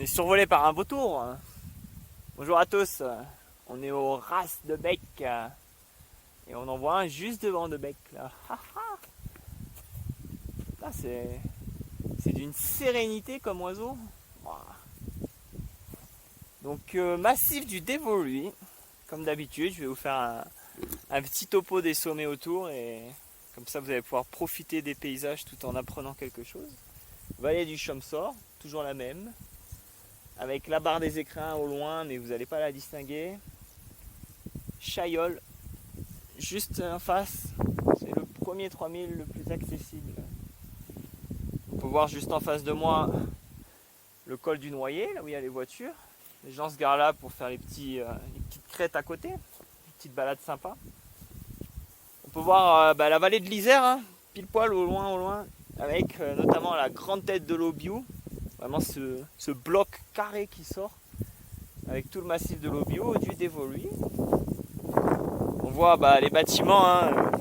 est survolé par un vautour. Bonjour à tous, on est au Ras de Bec et on en voit un juste devant de Bec là. Là c'est d'une sérénité comme oiseau. Donc massif du Dévoluy, comme d'habitude, je vais vous faire un petit topo des sommets autour et comme ça vous allez pouvoir profiter des paysages tout en apprenant quelque chose. Vallée du Chomsor, toujours la même, avec la barre des écrins au loin, mais vous n'allez pas la distinguer. Chaillol, juste en face, c'est le premier 3000 le plus accessible. On peut voir juste en face de moi le col du Noyer, là où il y a les voitures. Les gens se garent là pour faire les petites crêtes à côté, une petite balade sympa. On peut voir la vallée de l'Isère, hein, pile poil au loin, avec notamment la grande tête de l'Aubiou. Vraiment ce bloc carré qui sort, avec tout le massif de l'Aubiou, du Dévoluy. On voit les bâtiments, hein.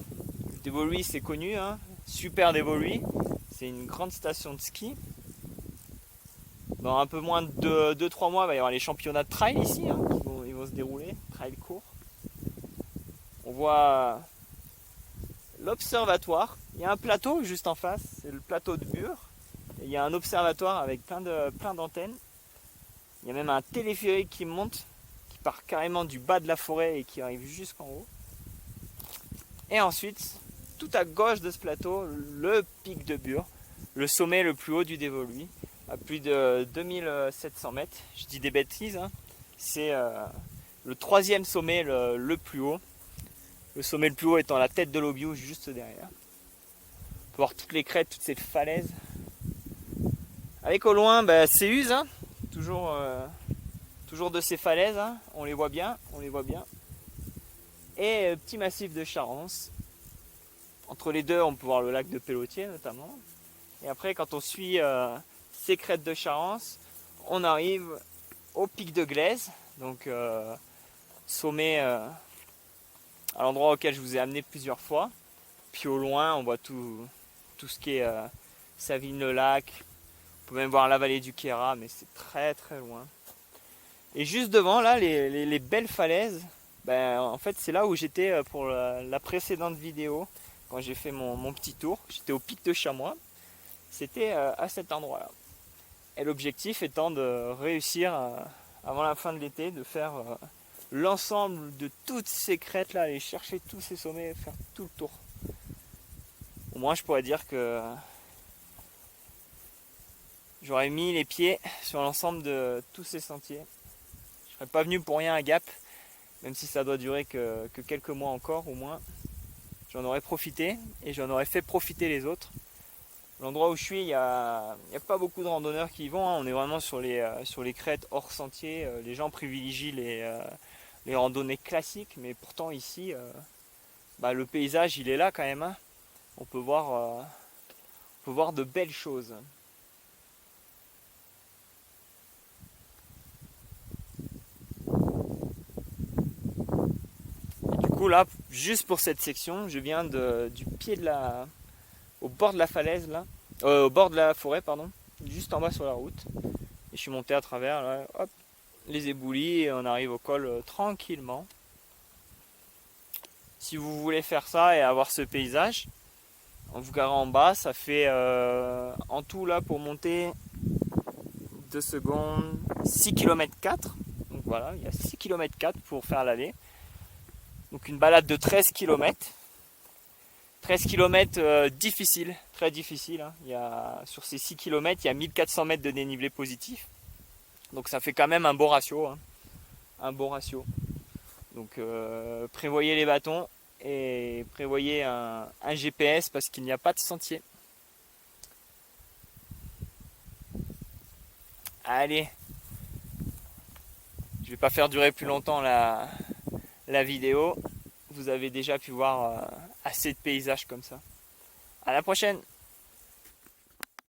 Le Dévoluy c'est connu, hein. Super Dévoluy, c'est une grande station de ski. Dans un peu moins de 2-3 mois, il va y avoir les championnats de trail ici, hein, ils vont se dérouler, trail court. On voit l'observatoire, il y a un plateau juste en face, c'est le plateau de Bure. Et il y a un observatoire avec plein d'antennes. Il y a même un téléphérique qui monte, qui part carrément du bas de la forêt et qui arrive jusqu'en haut. Et ensuite, tout à gauche de ce plateau, le pic de Bure, le sommet le plus haut du Dévoluy, à plus de 2700 mètres. Je dis des bêtises, hein. C'est le troisième sommet le plus haut. Le sommet le plus haut étant la tête de l'Aubiou juste derrière. On peut voir toutes les crêtes, toutes ces falaises. Avec au loin, Céuse, hein. Toujours de ces falaises, hein. On les voit bien. Et petit massif de Charence. Entre les deux, on peut voir le lac de Pellotier notamment. Et après, quand on suit ces crêtes de Charence, on arrive au pic de Glaise, donc sommet à l'endroit auquel je vous ai amené plusieurs fois. Puis au loin, on voit tout ce qui est Savines-le-Lac. On peut même voir la vallée du Queyras, mais c'est très très loin. Et juste devant, là, les belles falaises, en fait, c'est là où j'étais pour la précédente vidéo, quand j'ai fait mon petit tour. J'étais au pic de Chamois. C'était à cet endroit-là. Et l'objectif étant de réussir, avant la fin de l'été, de faire l'ensemble de toutes ces crêtes-là, aller chercher tous ces sommets, faire tout le tour. Au moins, je pourrais dire que j'aurais mis les pieds sur l'ensemble de tous ces sentiers. Je ne serais pas venu pour rien à Gap, même si ça doit durer que quelques mois encore au moins. J'en aurais profité et j'en aurais fait profiter les autres. L'endroit où je suis, il n'y a pas beaucoup de randonneurs qui y vont, hein. On est vraiment sur les crêtes hors sentier. Les gens privilégient les randonnées classiques, mais pourtant ici, le paysage il est là quand même, hein. On peut voir de belles choses. Du coup là, juste pour cette section, je viens du pied au bord de la falaise là, au bord de la forêt pardon, juste en bas sur la route. Et je suis monté à travers là, hop, les éboulis et on arrive au col tranquillement. Si vous voulez faire ça et avoir ce paysage, en vous garant en bas, ça fait en tout là pour monter 2 secondes, 6 km 4. Donc voilà, il y a 6 km 4 pour faire l'aller. Donc une balade de 13 km. 13 km difficile, très difficile, hein. Sur ces 6 km, il y a 1400 mètres de dénivelé positif. Donc ça fait quand même un beau ratio, hein. Un beau ratio. Donc prévoyez les bâtons et prévoyez un GPS parce qu'il n'y a pas de sentier. Allez, je vais pas faire durer plus longtemps la vidéo. Vous avez déjà pu voir assez de paysages comme ça. À la prochaine!